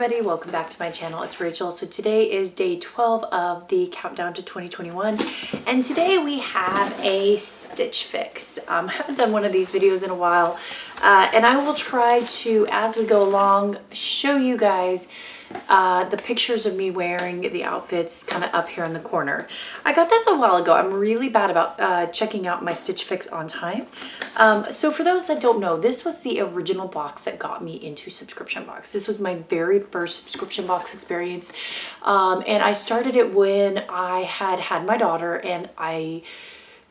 everybody, welcome back to my channel. It's Rachel. So today is day 12 of the countdown to 2021 and today we have a stitch fix. I haven't done one of these videos in a while and I will try to, as we go along, show you guys the pictures of me wearing the outfits kind of up here in the corner. I got this a while ago. I'm really bad about checking out my Stitch Fix on time. So for those that don't know, this was the original box that got me into subscription box. This was my very first subscription box experience. And I started it when I had my daughter and I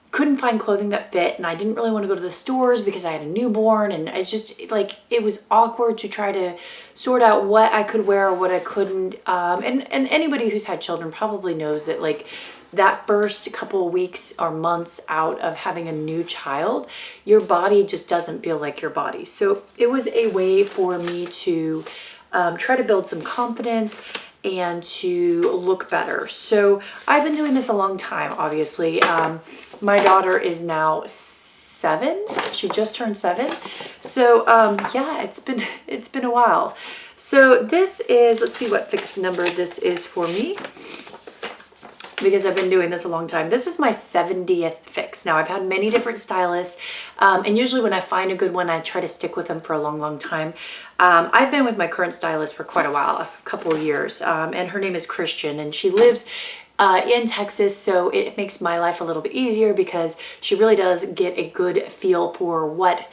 couldn't find clothing that fit, and I didn't really want to go to the stores because I had a newborn, and it's just like it was awkward to try to sort out what I could wear or what I couldn't. And anybody who's had children probably knows that like that first couple of weeks or months out of having a new child, your body just doesn't feel like your body. So it was a way for me to try to build some confidence and to look better. So I've been doing this a long time, obviously. My daughter is now 7. She just turned 7. So yeah, it's been a while. So this is, let's see what fix number this is for me, because I've been doing this a long time. This is my 70th fix. Now I've had many different stylists, and usually when I find a good one, I try to stick with them for a long time. I've been with my current stylist for quite a while, a couple of years, and her name is Christian, and she lives in Texas, so it makes my life a little bit easier because she really does get a good feel for what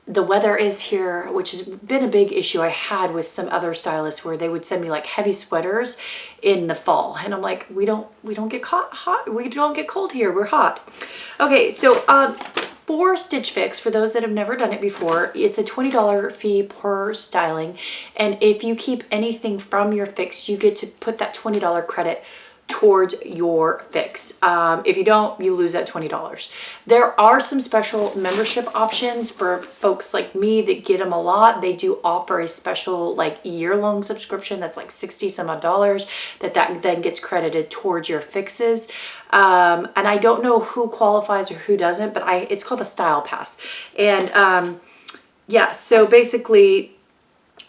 the weather is here, which has been a big issue I had with some other stylists where they would send me like heavy sweaters in the fall, and I'm like, we don't get hot, we don't get cold here, we're hot. Okay, so for Stitch Fix, for those that have never done it before, it's a $20 fee per styling, and if you keep anything from your fix, you get to put that $20 credit towards your fix. If you don't, you lose that $20. There are some special membership options for folks like me that get them a lot. They do offer a special like year-long subscription that's like 60 some odd dollars that then gets credited towards your fixes. And I don't know who qualifies or who doesn't, but it's called a style pass. And yeah, so basically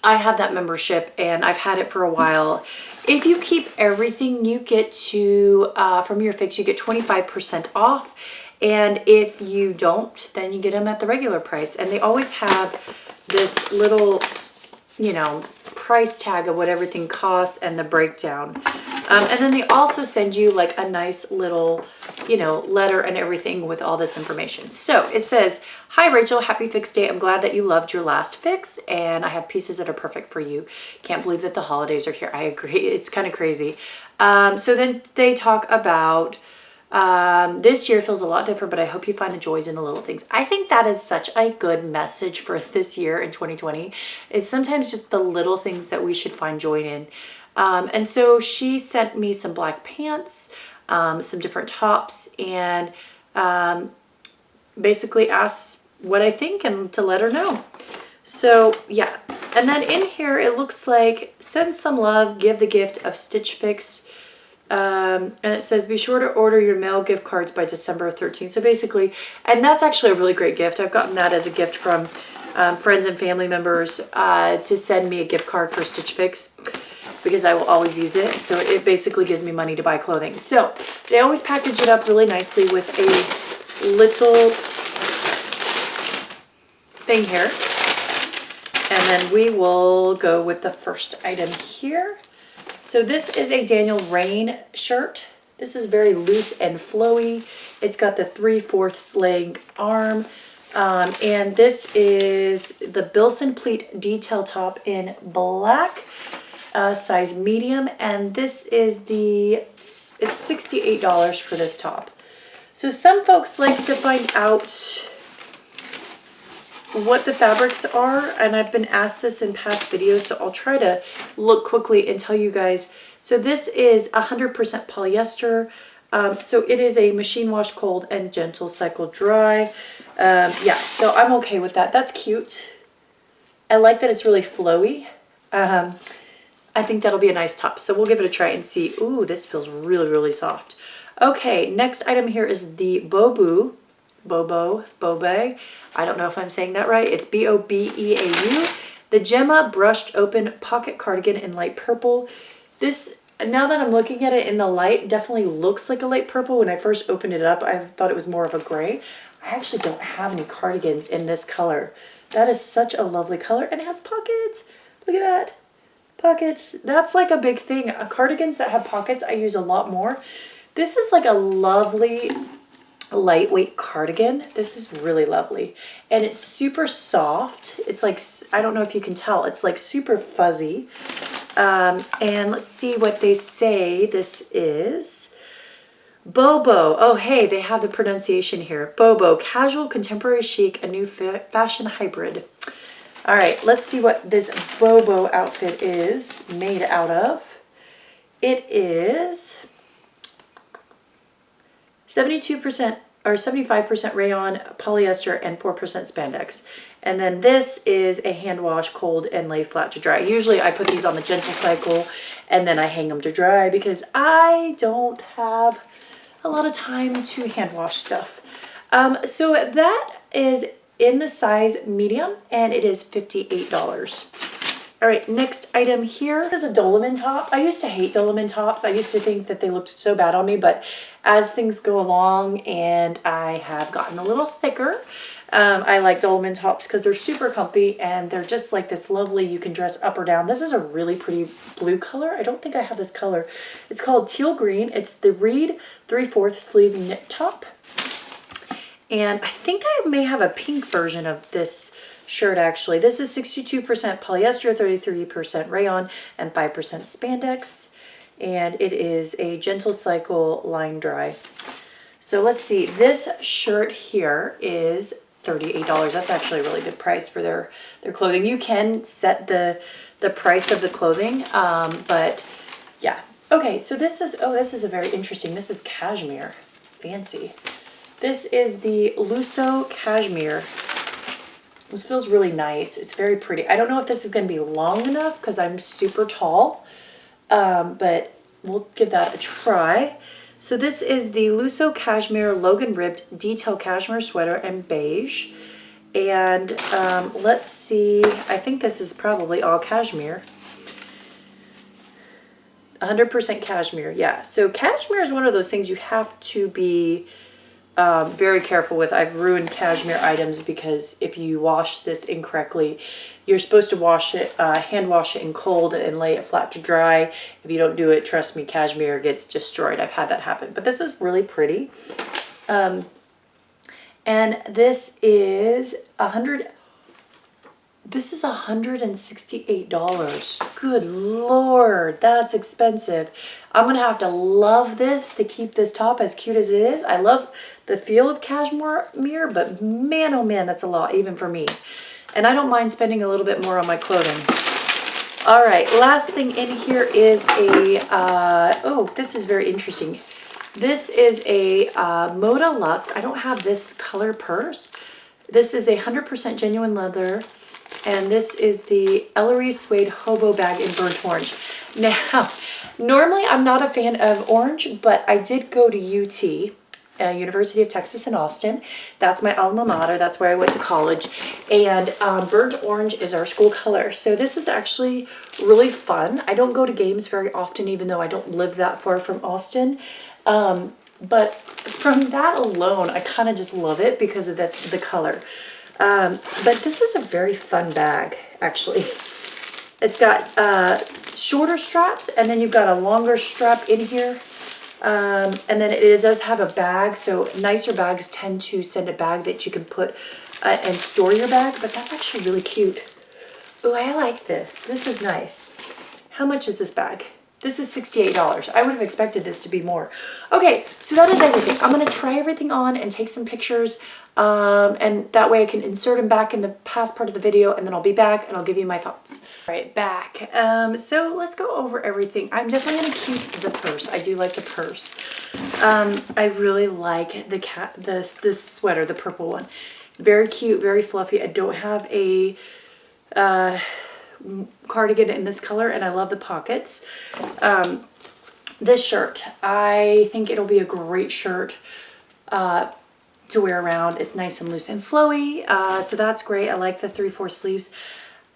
I have that membership and I've had it for a while. If you keep everything, you get to, from your fix, you get 25% off. And if you don't, then you get them at the regular price. And they always have this little, you know, price tag of what everything costs and the breakdown. And then they also send you like a nice little, you know, letter and everything with all this information. So it says, "Hi Rachel, happy fix day. I'm glad that you loved your last fix and I have pieces that are perfect for you. Can't believe that the holidays are here." I agree. It's kind of crazy. So then they talk about this year feels a lot different, but I hope you find the joys in the little things. I think that is such a good message for this year in 2020, is sometimes just the little things that we should find joy in. And so she sent me some black pants, some different tops, and basically asked what I think and to let her know. So yeah, and then in here it looks like send some love, give the gift of Stitch Fix. And it says be sure to order your mail gift cards by December 13th. So basically, and that's actually a really great gift. I've gotten that as a gift from friends and family members to send me a gift card for Stitch Fix, because I will always use it. So it basically gives me money to buy clothing. So they always package it up really nicely with a little thing here. And then we will go with the first item here. So this is a Daniel Rain shirt. This is very loose and flowy. It's got the 3/4 leg arm. And this is the Bilson pleat detail top in black, size medium. And this is it's $68 for this top. So some folks like to find out what the fabrics are, and I've been asked this in past videos, so I'll try to look quickly and tell you guys. So this is 100% polyester. So it is a machine wash cold and gentle cycle dry. Yeah, so I'm okay with that. That's cute. I like that it's really flowy. I think that'll be a nice top. So we'll give it a try and see. Ooh, this feels really soft. Okay, next item here is the Bobe. I don't know if I'm saying that right. It's Bobeau. The Gemma brushed open pocket cardigan in light purple. This, now that I'm looking at it in the light, definitely looks like a light purple. When I first opened it up, I thought it was more of a gray. I actually don't have any cardigans in this color. That is such a lovely color, and it has pockets. Look at that. Pockets. That's like a big thing. Cardigans that have pockets, I use a lot more. This is like a lovely lightweight cardigan. This is really lovely, and it's super soft. It's like, I don't know if you can tell, it's like super fuzzy. And let's see what they say. This is Bobo. Oh, hey, they have the pronunciation here. Bobo, casual, contemporary chic, a new fashion hybrid. All right, let's see what this Bobo outfit is made out of. It is 72% or 75% rayon, polyester, and 4% spandex. And then this is a hand wash, cold, and lay flat to dry. Usually I put these on the gentle cycle and then I hang them to dry because I don't have a lot of time to hand wash stuff. So that is in the size medium, and it is $58. All right, next item here is a Dolman top. I used to hate Dolman tops. I used to think that they looked so bad on me, but as things go along and I have gotten a little thicker, I like Dolman tops because they're super comfy and they're just like this lovely, you can dress up or down. This is a really pretty blue color. I don't think I have this color. It's called teal green. It's the Reed 3/4 sleeve knit top. And I think I may have a pink version of this shirt actually. This is 62% polyester, 33% rayon, and 5% spandex. And it is a gentle cycle line dry. So let's see, this shirt here is $38. That's actually a really good price for their clothing. You can set the price of the clothing, but yeah. Okay, so this is, oh, this is a very interesting, this is cashmere. Fancy. This is the Lusso cashmere. This feels really nice. It's very pretty. I don't know if this is going to be long enough because I'm super tall, but we'll give that a try. So this is the Lusso cashmere Logan ribbed detail cashmere sweater in beige. And let's see, I think this is probably all cashmere. 100% cashmere, yeah. So cashmere is one of those things you have to be very careful with. I've ruined cashmere items because if you wash this incorrectly, you're supposed to wash it, hand wash it in cold and lay it flat to dry. If you don't do it, trust me, cashmere gets destroyed. I've had that happen. But this is really pretty. And this is $168. Good Lord, that's expensive. I'm gonna have to love this to keep this top as cute as it is. I love the feel of cashmere, but man, oh man, that's a lot, even for me. And I don't mind spending a little bit more on my clothing. All right, last thing in here is a, oh, this is very interesting. This is a Moda Luxe. I don't have this color purse. This is a 100% genuine leather. And this is the Ellery Suede Hobo Bag in burnt orange. Now, normally I'm not a fan of orange, but I did go to UT, University of Texas in Austin. That's my alma mater. That's where I went to college. And burnt orange is our school color. So this is actually really fun. I don't go to games very often, even though I don't live that far from Austin. But from that alone, I kind of just love it because of the color. But this is a very fun bag, actually. It's got shorter straps, and then you've got a longer strap in here. And then it does have a bag, so nicer bags tend to send a bag that you can put and store your bag, but that's actually really cute. Oh, I like this. This is nice. How much is this bag? This is $68. I would have expected this to be more. Okay, so that is everything. I'm going to try everything on and take some pictures, and that way I can insert them back in the past part of the video, and then I'll be back and I'll give you my thoughts. All right, back. So let's go over everything. I'm definitely going to keep the purse. I do like the purse. I really like this sweater, the purple one. Very cute, very fluffy. I don't have a cardigan in this color, and I love the pockets. This shirt, I think it'll be a great shirt to wear around. It's nice and loose and flowy, so that's great. I like the 3/4 sleeves.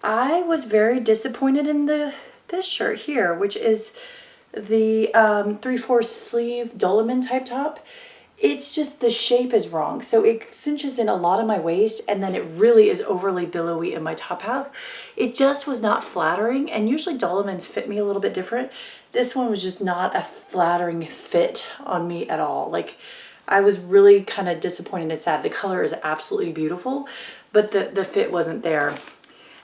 I was very disappointed in this shirt here, which is the 3/4 sleeve dolman type top. It's just the shape is wrong. So it cinches in a lot of my waist, and then it really is overly billowy in my top half. It just was not flattering, and usually dolmans fit me a little bit different. This one was just not a flattering fit on me at all. Like, I was really kind of disappointed and sad. The color is absolutely beautiful, but the fit wasn't there.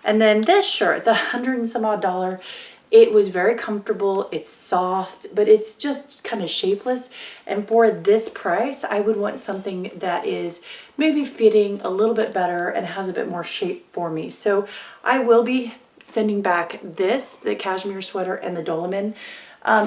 And then this shirt, the $100 and some odd, it was very comfortable. It's soft, but it's just kind of shapeless. And for this price, I would want something that is maybe fitting a little bit better and has a bit more shape for me. So I will be sending back the cashmere sweater and the dolman.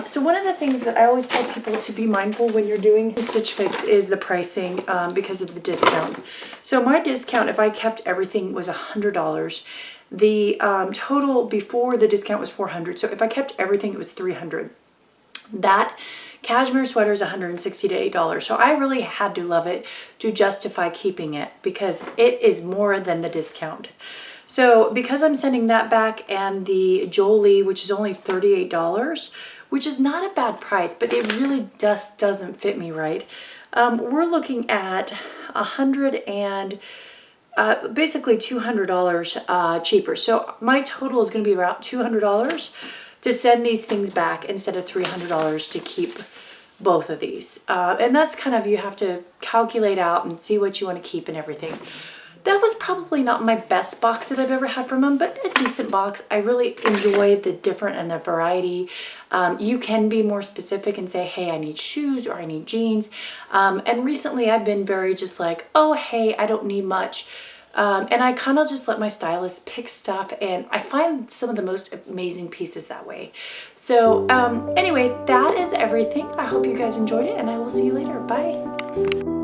So one of the things that I always tell people to be mindful when you're doing Stitch Fix is the pricing because of the discount. So my discount, if I kept everything, was $100. The total before the discount was $400. So if I kept everything, it was $300. That cashmere sweater is $160 to $8. So I really had to love it to justify keeping it because it is more than the discount. So because I'm sending that back, and the Jolie, which is only $38, which is not a bad price, but it really just doesn't fit me right. We're looking at basically $200 cheaper. So my total is going to be around $200 to send these things back instead of $300 to keep both of these. And that's kind of, you have to calculate out and see what you want to keep and everything. That was probably not my best box that I've ever had from them, but a decent box. I really enjoy the different and the variety. You can be more specific and say, hey, I need shoes or I need jeans. And recently I've been very just like, oh, hey, I don't need much. And I kind of just let my stylist pick stuff, and I find some of the most amazing pieces that way. So anyway, that is everything. I hope you guys enjoyed it, and I will see you later. Bye.